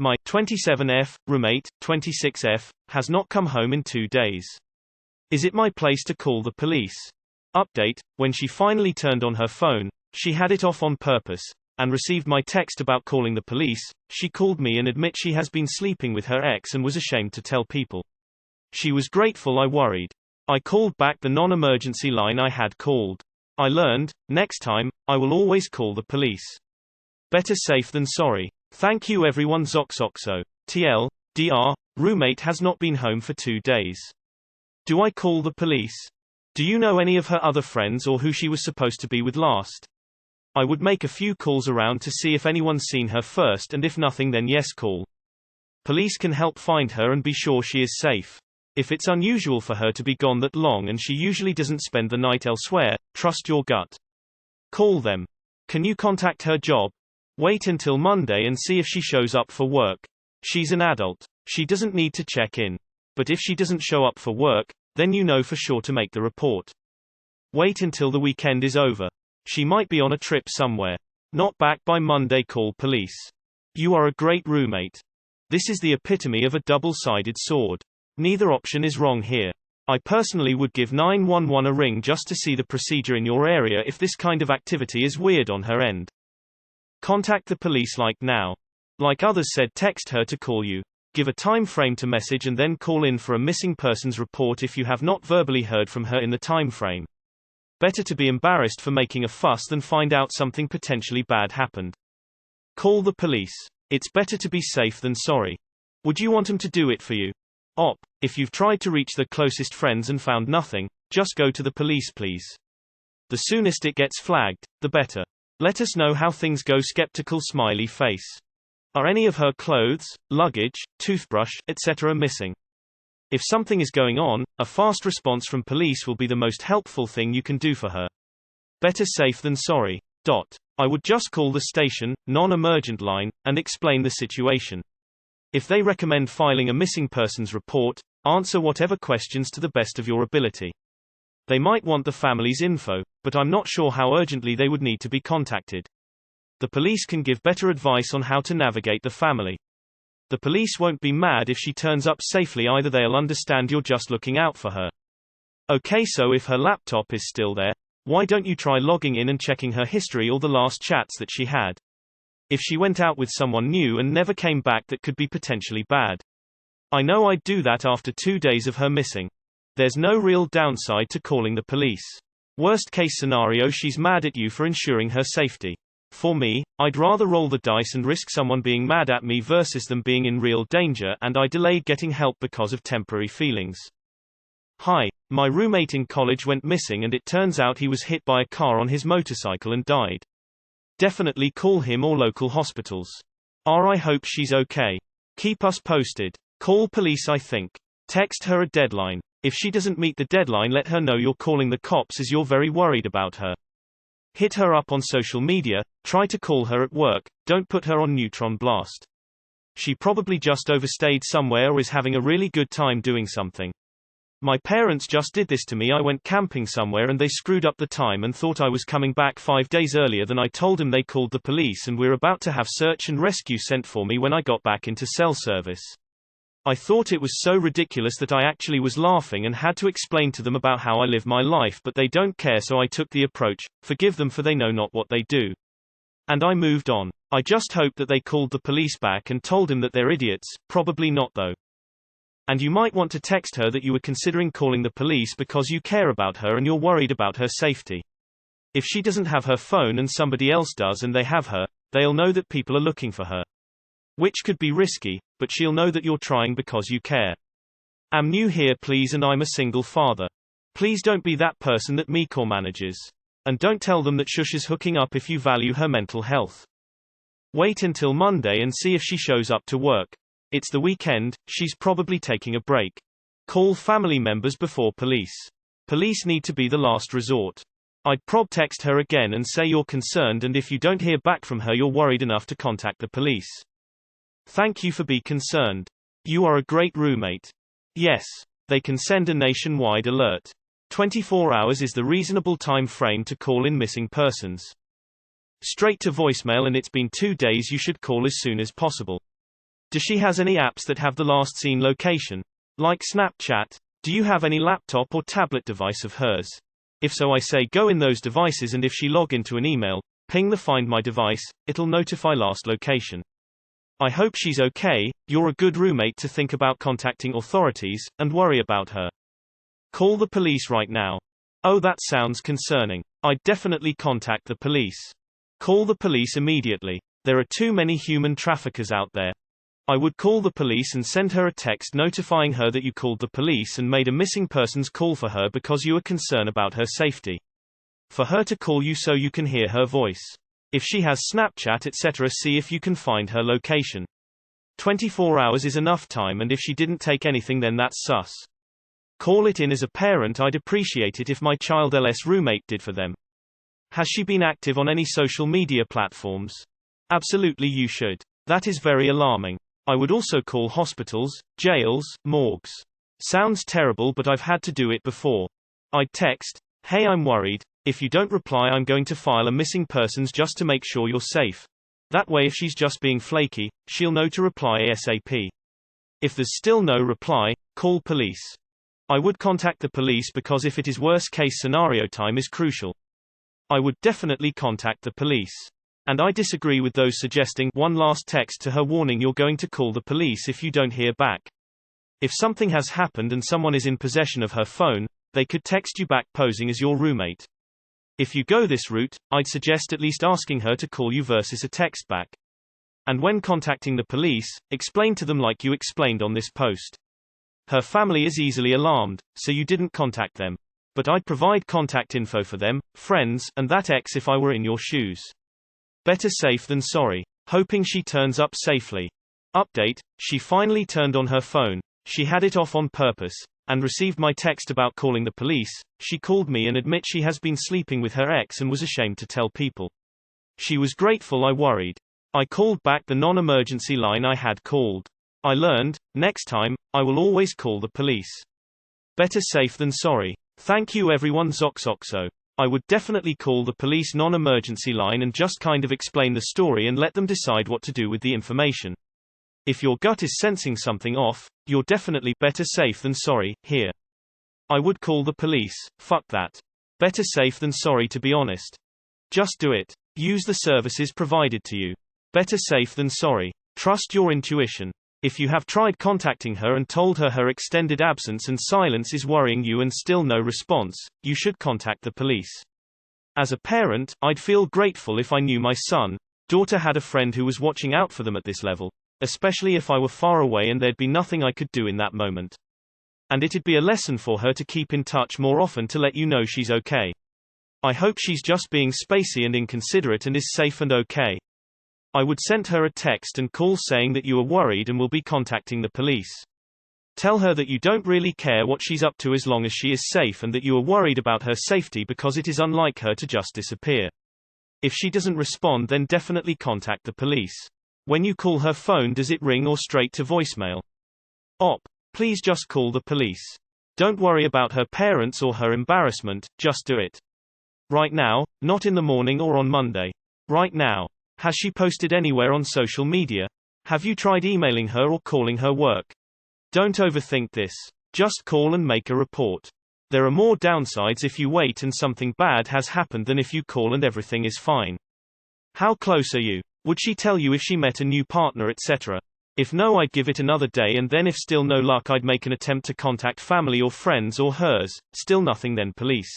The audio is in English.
My 27F roommate, 26F, has not come home in 2 days. Is it my place to call the police? Update: when she finally turned on her phone, she had it off on purpose, and received my text about calling the police. She called me and admit she has been sleeping with her ex and was ashamed to tell people. She was grateful I worried. I called back the non-emergency line I had called. I learned, next time, I will always call the police. Better safe than sorry. Thank you everyone. Zoxoxo. TL, DR, roommate has not been home for 2 days. Do I call the police? Do you know any of her other friends or who she was supposed to be with last? I would make a few calls around to see if anyone's seen her first, and if nothing then yes, call. Police can help find her and be sure she is safe. If it's unusual for her to be gone that long and she usually doesn't spend the night elsewhere, trust your gut. Call them. Can you contact her job? Wait until Monday and see if she shows up for work. She's an adult. She doesn't need to check in. But if she doesn't show up for work, then you know for sure to make the report. Wait until the weekend is over. She might be on a trip somewhere. Not back by Monday, call police. You are a great roommate. This is the epitome of a double-sided sword. Neither option is wrong here. I personally would give 911 a ring just to see the procedure in your area if this kind of activity is weird on her end. Contact the police like now. Like others said, text her to call you. Give a time frame to message and then call in for a missing persons report if you have not verbally heard from her in the time frame. Better to be embarrassed for making a fuss than find out something potentially bad happened. Call the police. It's better to be safe than sorry. Would you want them to do it for you? If you've tried to reach the closest friends and found nothing, just go to the police please. The soonest it gets flagged, the better. Let us know how things go. Skeptical smiley face. Are any of her clothes, luggage, toothbrush, etc. missing? If something is going on, a fast response from police will be the most helpful thing you can do for her. Better safe than sorry. I would just call the station, non-emergent line, and explain the situation. If they recommend filing a missing persons report, answer whatever questions to the best of your ability. They might want the family's info, but I'm not sure how urgently they would need to be contacted. The police can give better advice on how to navigate the family. The police won't be mad if she turns up safely either. They'll understand you're just looking out for her. Okay, so if her laptop is still there, why don't you try logging in and checking her history or the last chats that she had? If she went out with someone new and never came back, that could be potentially bad. I know I'd do that after 2 days of her missing. There's no real downside to calling the police. Worst case scenario, she's mad at you for ensuring her safety. For me, I'd rather roll the dice and risk someone being mad at me versus them being in real danger, and I delayed getting help because of temporary feelings. Hi, my roommate in college went missing and it turns out he was hit by a car on his motorcycle and died. Definitely call him or local hospitals. I hope she's okay. Keep us posted. Call police I think. Text her a deadline. If she doesn't meet the deadline, let her know you're calling the cops as you're very worried about her. Hit her up on social media, try to call her at work, don't put her on neutron blast. She probably just overstayed somewhere or is having a really good time doing something. My parents just did this to me. I went camping somewhere and they screwed up the time and thought I was coming back 5 days earlier than I told them. They called the police and we're about to have search and rescue sent for me when I got back into cell service. I thought it was so ridiculous that I actually was laughing and had to explain to them about how I live my life, but they don't care, so I took the approach, forgive them for they know not what they do. And I moved on. I just hope that they called the police back and told him that they're idiots, probably not though. And you might want to text her that you were considering calling the police because you care about her and you're worried about her safety. If she doesn't have her phone and somebody else does and they have her, they'll know that people are looking for her. Which could be risky, but she'll know that you're trying because you care. I'm new here please and I'm a single father. Please don't be that person that Miko manages. And don't tell them that Shush is hooking up if you value her mental health. Wait until Monday and see if she shows up to work. It's the weekend, she's probably taking a break. Call family members before police. Police need to be the last resort. I'd text her again and say you're concerned, and if you don't hear back from her you're worried enough to contact the police. Thank you for being concerned. You are a great roommate. Yes. They can send a nationwide alert. 24 hours is the reasonable time frame to call in missing persons. Straight to voicemail, and it's been 2 days. You should call as soon as possible. Does she has any apps that have the last seen location? Like Snapchat? Do you have any laptop or tablet device of hers? If so, I say go in those devices, and if she log into an email, ping the Find My Device, it'll notify last location. I hope she's okay. You're a good roommate to think about contacting authorities, and worry about her. Call the police right now. Oh, that sounds concerning. I'd definitely contact the police. Call the police immediately. There are too many human traffickers out there. I would call the police and send her a text notifying her that you called the police and made a missing persons call for her because you are concerned about her safety. For her to call you so you can hear her voice. If she has Snapchat etc., see if you can find her location. 24 hours is enough time, and if she didn't take anything then that's sus. Call it in. As a parent, I'd appreciate it if my child's roommate did for them. Has she been active on any social media platforms? Absolutely, you should. That is very alarming. I would also call hospitals, jails, morgues. Sounds terrible, but I've had to do it before. I'd text, "Hey, I'm worried. If you don't reply, I'm going to file a missing persons just to make sure you're safe." That way, if she's just being flaky, she'll know to reply ASAP. If there's still no reply, call police. I would contact the police because if it is worst case scenario, time is crucial. I would definitely contact the police. And I disagree with those suggesting one last text to her warning you're going to call the police if you don't hear back. If something has happened and someone is in possession of her phone, they could text you back posing as your roommate. If you go this route, I'd suggest at least asking her to call you versus a text back. And when contacting the police, explain to them like you explained on this post. Her family is easily alarmed, so you didn't contact them. But I'd provide contact info for them, friends, and that ex if I were in your shoes. Better safe than sorry. Hoping she turns up safely. Update, she finally turned on her phone. She had it off on purpose, and received my text about calling the police. She called me and admit she has been sleeping with her ex and was ashamed to tell people. She was grateful I worried. I called back the non-emergency line I had called. I learned, next time, I will always call the police. Better safe than sorry. Thank you everyone. Zoxoxo. I would definitely call the police non-emergency line and just kind of explain the story and let them decide what to do with the information. If your gut is sensing something off, you're definitely better safe than sorry. Here. I would call the police. Fuck that. Better safe than sorry, to be honest. Just do it. Use the services provided to you. Better safe than sorry. Trust your intuition. If you have tried contacting her and told her her extended absence and silence is worrying you and still no response, you should contact the police. As a parent, I'd feel grateful if I knew my daughter had a friend who was watching out for them at this level, especially if I were far away and there'd be nothing I could do in that moment. And it'd be a lesson for her to keep in touch more often to let you know she's okay. I hope she's just being spacey and inconsiderate and is safe and okay. I would send her a text and call saying that you are worried and will be contacting the police. Tell her that you don't really care what she's up to as long as she is safe, and that you are worried about her safety because it is unlike her to just disappear. If she doesn't respond, then definitely contact the police. When you call her phone, does it ring or straight to voicemail? Please just call the police. Don't worry about her parents or her embarrassment, just do it. Right now, not in the morning or on Monday. Right now. Has she posted anywhere on social media? Have you tried emailing her or calling her work? Don't overthink this. Just call and make a report. There are more downsides if you wait and something bad has happened than if you call and everything is fine. How close are you? Would she tell you if she met a new partner, etc.? If no, I'd give it another day, and then if still no luck, I'd make an attempt to contact family or friends or hers. Still nothing, then police.